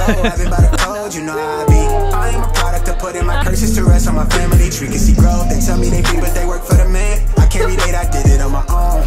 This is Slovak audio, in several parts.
flow, have it by the code, you know how I be. I am a product of putting my curses to rest on my family tree. Can see growth, they tell me they free, but they work for the man. I can't relate, I did it on my own.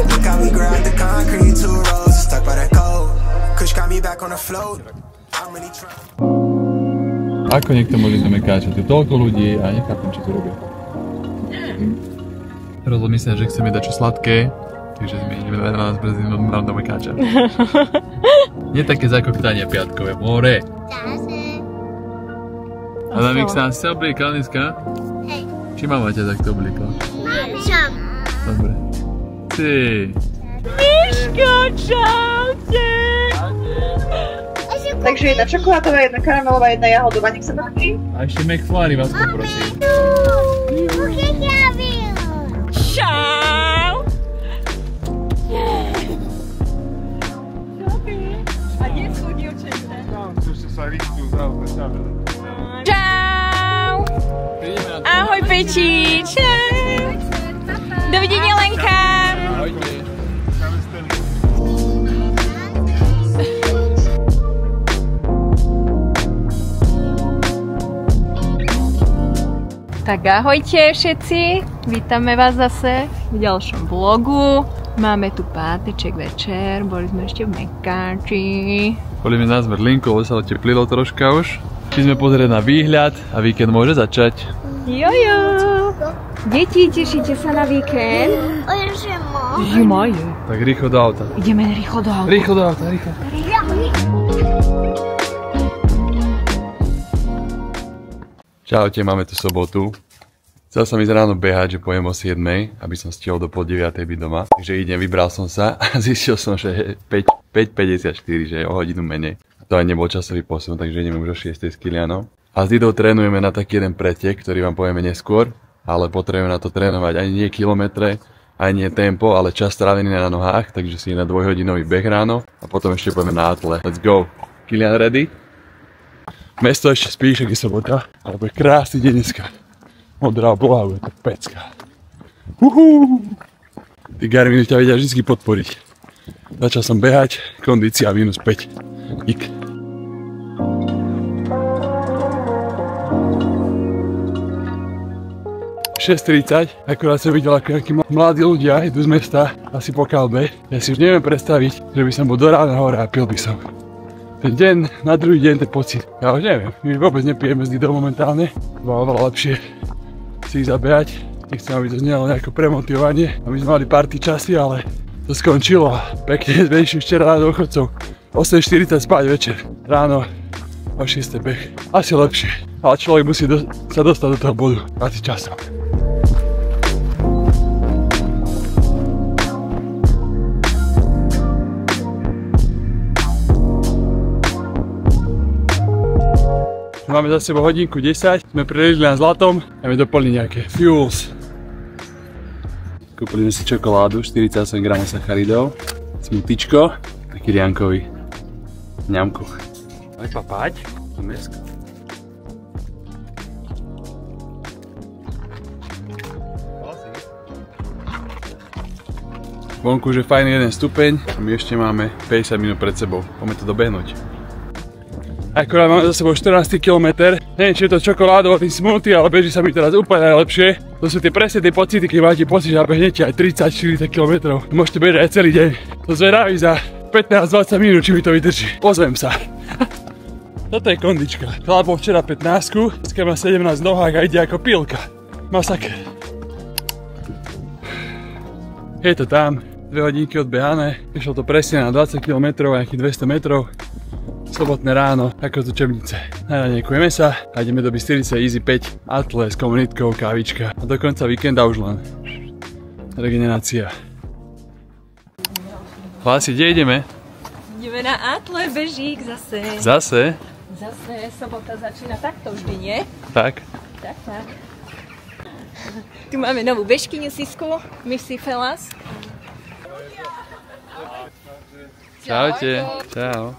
Look how we grow out the concrete, 2 rows, stuck by that code. Kush got me back on the float. How many trying? Ako niekto môže do Mekáča? Tu je toľko ľudí a nechápem, čo tu robia. Rozhodli sa, že chceme dať čo sladké, takže sme ideme do Mekáča. Nie také zakoktanie piatkové, more. Adamík sa nás chce obliekla dneska? Hej. Či mama ťa takto obliekla? Čau. Dobre. Ty. Miško, čaute. Takže jedna čokoládová, jedna karamelová, jedna jahodová, nech sa páči. A ešte McFlurry vás poprosím. Čau. A kde sú dievčatá? Čau. Ahoj Peči. Čau. Dovidenia Lenka. Ahojte. Tak ahojte všetci, vítame vás zase v ďalšom vlogu. Máme tu páteček večer, boli sme ešte v Mekáči. Boli sme na zmrlinku, lebo sa oteplilo troška už. Či sme pozrieť na výhľad a víkend môže začať. Jojo! Deti, tešíte sa na víkend? Že majú. Tak rýchlo do auta. Ideme rýchlo do auta. Rýchlo do auta, rýchlo. Čaute, máme tu sobotu. Chcel som ísť ráno behať, že pojem o 7, aby som stihol do pol 9 byť doma. Takže idem, vybral som sa a zistil som, že 5:54, že je o hodinu menej. A to aj nebol časový posun, takže ideme už o 6 s Kilianom. A s Didou trénujeme na taký jeden pretek, ktorý vám povieme neskôr, ale potrebujeme na to trénovať aj nie kilometre, aj nie tempo, ale čas strávený na nohách, takže si na 2-hodinový beh ráno a potom ešte pôjdeme na atle. Let's go! Kilian ready? Mesto ešte spí, že je sobota, alebo je krásny deň dneska. Modrá obloha, je to pecka. Tí Garminy ťa vedia vždy podporiť. Začal som behať, kondícia minus 5. Ik. .6:30, akorát som videl, ako nejakí mladí ľudia idú z mesta asi po kalbe. Ja si už neviem predstaviť, že by som bol do rána hore a pil by som. Ten deň, na druhý deň ten pocit, ja už neviem, my vôbec nepijeme s Didou momentálne. Bolo veľa lepšie si ich zabehať, nechcem, aby to znelo nejako premotivovanie, aby sme mali party časy, ale to skončilo a pekne sme išli včera na dôchodcov. 8:40 spať večer, ráno o 6 beh, asi lepšie, ale človek musí sa dostať do toho bodu asi časom. Máme za sebou hodinku 10, sme priliezli na Zlatom, ideme doplniť nejaké fuels. Kúpili sme si čokoládu, 48 g sacharidov, smutičko a Kiliankovi ňamku. Aj papať, a mesko. Vonku už je fajný 1 stupeň a my ešte máme 50 minút pred sebou, poďme to dobehnúť. Akorát máme za sebou 14 km, neviem, či je to čokoládový tým smoothie, ale beží sa mi teraz úplne najlepšie. To sú tie presne tie pocity, keď máte pocit, že behnete aj 30-40 km. Môžete bežať aj celý deň. To zvedavý za 15-20 minút, či mi to vydrží. Pozvem sa. Toto je kondička. Chlap bol včera 15, dneska má 17 nohách a ide ako pilka. Masaker. Je to tam, 2 hodinky odbehané. Išlo to presne na 20 km a nejakých 200 metrov. Sobotné ráno, ako z učebnice. Naranejkujeme sa a ideme do Bystrice Easy 5, atle s komunitkou, kávička. A do konca víkenda už len regenerácia. Chlasi, kde ideme? Ideme na atle, bežík zase. Zase? Zase, sobota začína takto vždy, nie? Tak. Tak. Tu máme novú bežkyňu Sisku, Missy Felas. Čaute. Čau.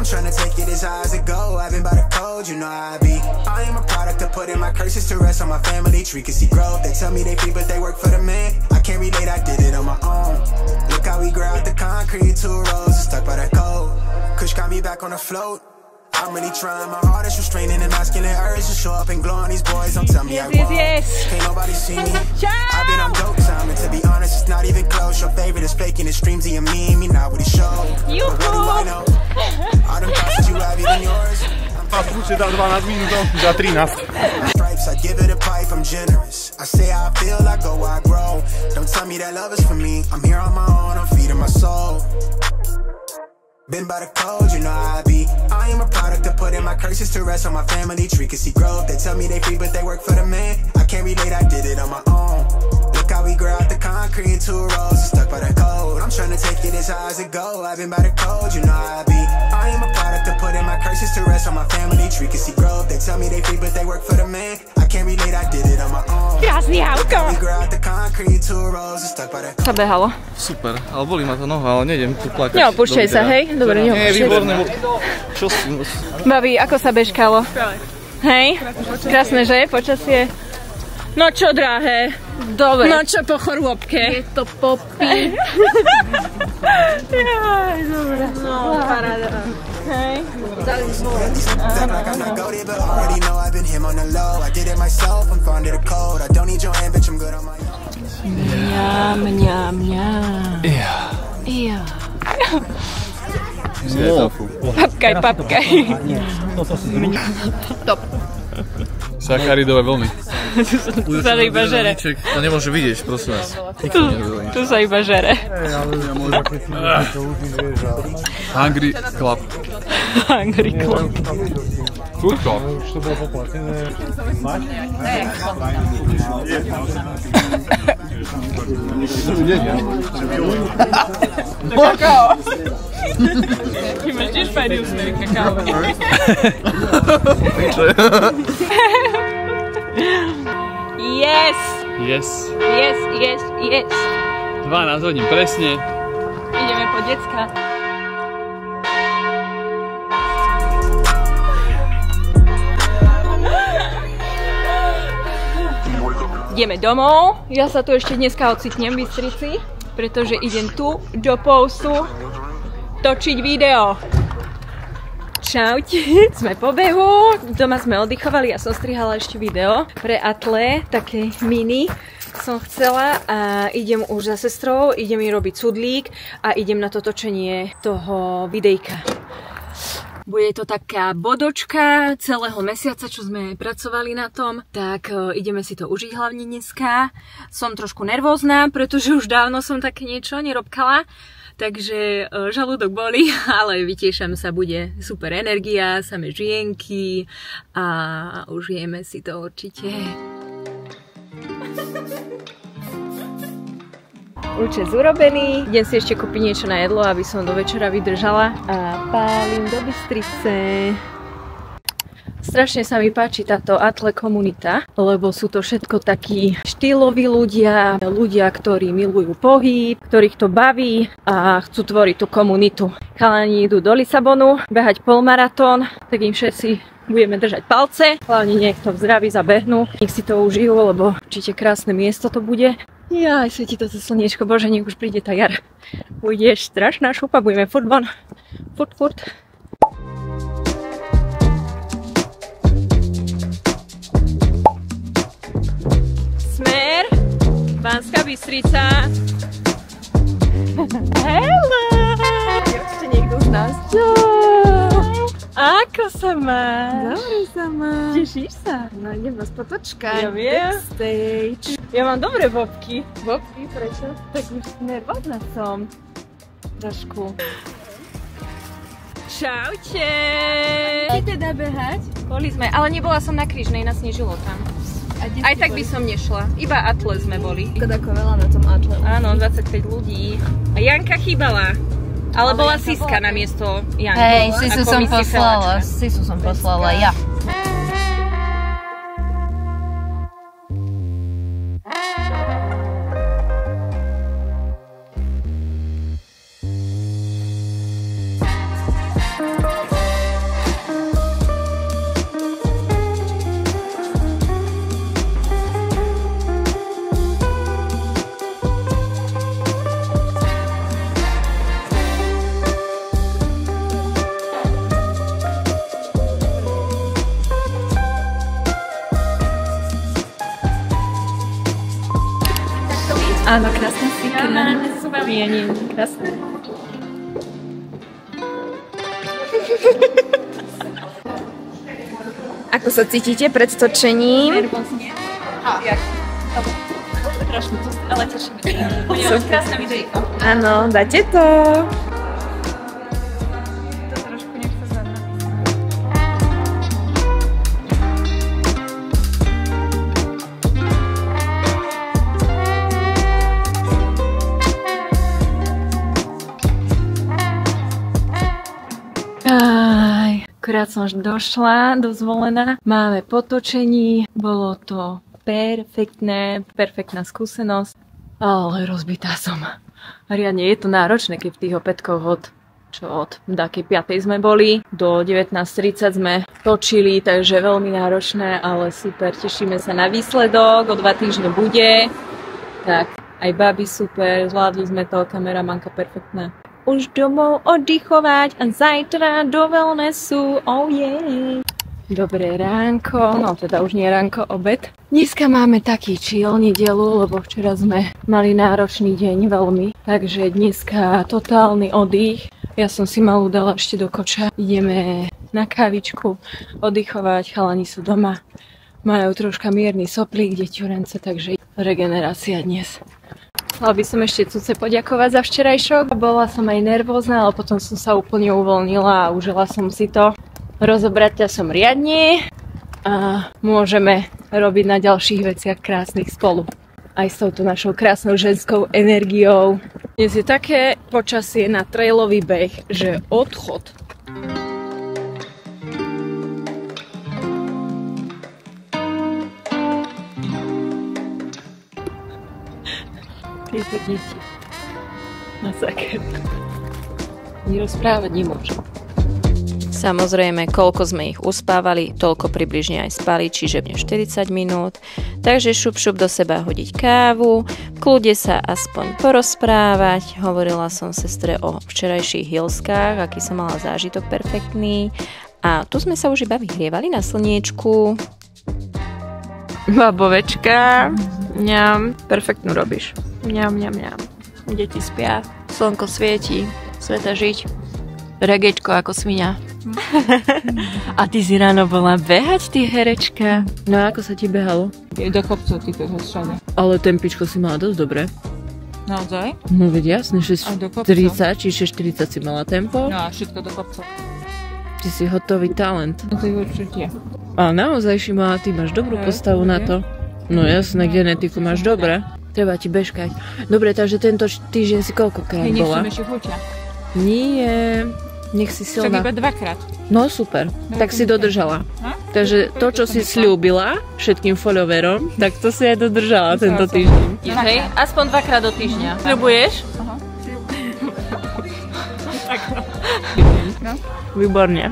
I'm tryna as high as it go. I've been by the code, you know how I be. I am a product of putting my curses to rest on my family tree. Can see growth, they tell me they free, but they work for the man. I can't relate, I did it on my own. Look how we grow out the concrete, 2 roses stuck by the code. Kush got me back on the float. I'm really trying my hardest, restraining and masculine urge to show up and glow on these boys. Don't tell me I won't. Can't nobody see me. I've been on dope time, and to be honest, it's not even close. Your favorite is faking his streams and your meme, not what he showed. But what do I know? All them thoughts that you have, even yours. Stripes, I give it a pipe, I'm generous. I say how I feel, I go where I grow. Don't tell me that love is for me. I'm here on my own, I'm feeding my soul. Been by the code, you know how I be. I am a product of putting my curses to rest on my family tree. Can see growth, they tell me they free, but they work for the man. I can't relate, I did it on my own. Look how we grow out the concrete, 2 roses stuck by the code. I'm trying to take it as high as it go. I've been by the code, you know how I be. I am a product of putting my curses to rest on my family tree. Can see growth, they tell me they free, but they work for the man. I can't relate, I did it on my own. Krásny auto. We grow out the concrete, 2 roses stuck by the code. Sa behalo. Super, ale bolí ma to noha, ale nejdem tu plakať. Neopúšťaj sa, hej? Dobre, neopúšťaj sa. Nie, výborné. Čo s tým? Babi, ako sa bežkalo? Hej? Krásne, že? Počasie? No čo, drahé? Dobre. No čo po chorôbke? Je to popí. Jaj, dobre. No, paráda. Hej? Mňam, mňam, mňam. Ja. Papkaj, papkaj. Top. Sacharidové vlny. Tu sa iba žere. To nemôže vidieť, prosím vás. Tu sa iba žere. Hungry Club. Hungry Club. Furko. Kakao. Ty máš tiež fajný úsmevy kakao. Yes! Yes. Yes, yes, yes. 12 hodín presne. Ideme po decka. Ideme domov. Ja sa tu ešte dneska ocitnem v Bystrici, pretože idem tu do Pousu točiť video. Čaute, sme po behu, doma sme oddychovali, ja som strihala ešte video pre Atle, také mini som chcela a idem už za sestrou, idem jej robiť cudlík a idem na to točenie toho videjka. Bude to taká bodočka celého mesiaca, čo sme pracovali na tom, tak ideme si to užiť hlavne dneska. Som trošku nervózna, pretože už dávno som také niečo nerobkala. Takže žalúdok bolí, ale vytiešam sa, bude super energia, samé žienky a užijeme si to určite. Účes urobený, idem si ešte kúpiť niečo na jedlo, aby som do večera vydržala a pálim do Bystrice. Strašne sa mi páči táto Atle komunita, lebo sú to všetko takí štýloví ľudia, ktorí milujú pohyb, ktorých to baví a chcú tvoriť tú komunitu. Chalani idú do Lisabonu behať polmaratón, tak im všetci budeme držať palce, hlavne nech to v zdraví zabehnú, nech si to užijú, lebo určite krásne miesto to bude. Jaj, svieti to slniečko, bože, nech už príde tá jar. Bude strašná šupa, budeme furt von. Furt. Smer, Banská Bystrica. Hello! Ešte niekto z nás. Ako sa máš? Dobre sa máš. Tešíš sa? No idem vás potočkať. Ja viem. Backstage. Ja mám dobré bobky. Bobky, prečo? Tak už nervózna som. Trošku. Čaute! Ty teda behať? Boli sme, ale nebola som na Krížnej, nasnežilo tam. Aj tak by som nešla. Iba Atle sme boli. Ako veľa na tom Atle. Áno, 25 ľudí. A Janka chýbala. Ale bola Siska namiesto Janky. Hej, Sisu som poslala ja. Áno, krásne sukňa. Nie, krásne. Ako sa cítite pred točením? Nervózne. Trošku to, ale teším. Bude krásne videjko. Áno, dáte to. To trošku nechce zadná. Akurát som už došla, dozvolená. Máme potočení, bolo to perfektné, perfektná skúsenosť, ale rozbitá som. Riadne je to náročné, keď v tých opätkoch od takej 5. sme boli, do 19:30 sme točili, takže veľmi náročné, ale super, tešíme sa na výsledok, o 2 týždne bude. Tak, aj babi super, zvládli sme to, kameramanka perfektná. Už domov oddychovať a zajtra do wellnessu, oh yeah. Dobré ránko, no teda už nie ránko, obed. Dneska máme taký chill nedelu, lebo včera sme mali náročný deň veľmi, takže dneska totálny oddych. Ja som si malú dala ešte do koča. Ideme na kávičku oddychovať, chalani sú doma. Majú troška mierny soplík, deťurence, takže regenerácia dnes. Chcela by som ešte Cuce poďakovať za včerajšok. Bola som aj nervózna, ale potom som sa úplne uvoľnila a užila som si to. Rozobrať ťa som riadne a môžeme robiť na ďalších veciach krásnych spolu. Aj s touto našou krásnou ženskou energiou. Dnes je také počasie na trailový beh, že odchod. Tieto deti. Masaker. Rozprávať nemôžem. Samozrejme, koľko sme ich uspávali, toľko približne aj spali, čiže 40 minút. Takže šup do seba hodiť kávu, v kľude sa aspoň porozprávať. Hovorila som sestre o včerajších hilskách, aký som mala zážitok perfektný. A tu sme sa už iba vyhrievali na slniečku. Babovečka, ňam, perfektnú robíš. Ňam. Deti spia, slnko svieti, sveta žiť. Regečko ako svinia. A ty si ráno bola behať, ty herečka. No a ako sa ti behalo? Do kopcov ty behaš všade. Ale tempičko si mala dosť dobre. Naozaj? No veď jasne, A do kopcov? 30 či 40 si mala tempo. No a všetko do kopcov. Ty si hotový talent. No to je určite. A naozaj, Šimona, ty máš dobrú postavu na to. No jasné, genetiku máš dobre. Treba ti bežkať. Dobre, takže tento týždeň si koľkokrát Hej, bola? nechcem ešte chuťa. Nie, nech si Však silná. iba 2-krát. No super, tak si dodržala. Takže to, čo si sľúbila všetkým followerom, tak to si aj dodržala tento týždeň. Hej, aspoň 2-krát do týždňa. Sľubuješ? Výborne.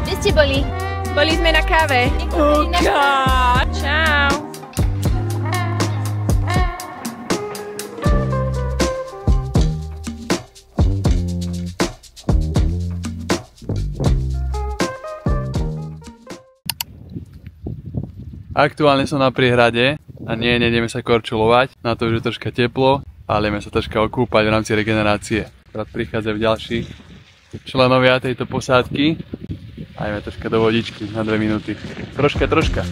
Kde ste boli? Boli sme na káve. Uka, čau. Aktuálne som na priehrade a nejdeme sa korčulovať, na to už je troška teplo, ale ideme sa troška okúpať v rámci regenerácie. Akurát prichádzajú ďalší členovia tejto posádky a ideme troška do vodičky na 2 minúty. Troška.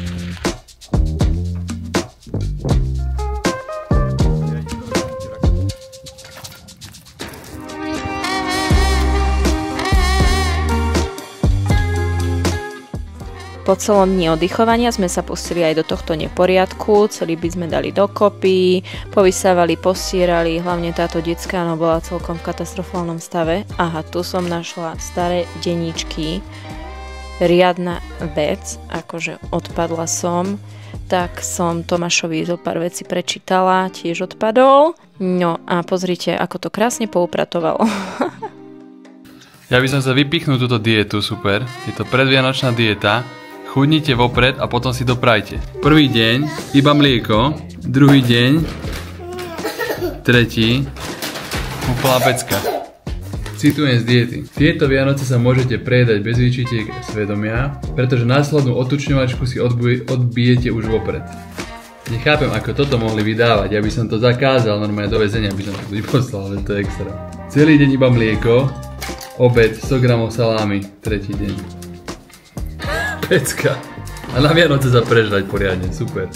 Po celom dni oddychovania sme sa pustili aj do tohto neporiadku, celý by sme dali dokopy, povysávali, posierali, hlavne táto detská, no bola celkom v katastrofálnom stave. Aha, tu som našla staré denníčky, riadna vec, akože odpadla som, tak som Tomášovi zo pár vecí prečítala, tiež odpadol. No a pozrite, ako to krásne poupratovalo. Ja by som sa vypichnul túto dietu, super. Je to predvianočná dieta. Chudnite vopred a potom si doprajte. Prvý deň iba mlieko, druhý deň, tretí, úplná pecka. Citujem z diety. Tieto Vianoce sa môžete prejedať bez výčitiek svedomia, pretože následnú otučňovačku si odbijete už vopred. Nechápem, ako toto mohli vydávať, ja by som to zakázal normálne do väzenia, by som to ľudí poslal, ale to je extra. Celý deň iba mlieko, obed 100 gramov salámy, tretí deň. Pecka. A na Vianoce sa prežrať poriadne, super.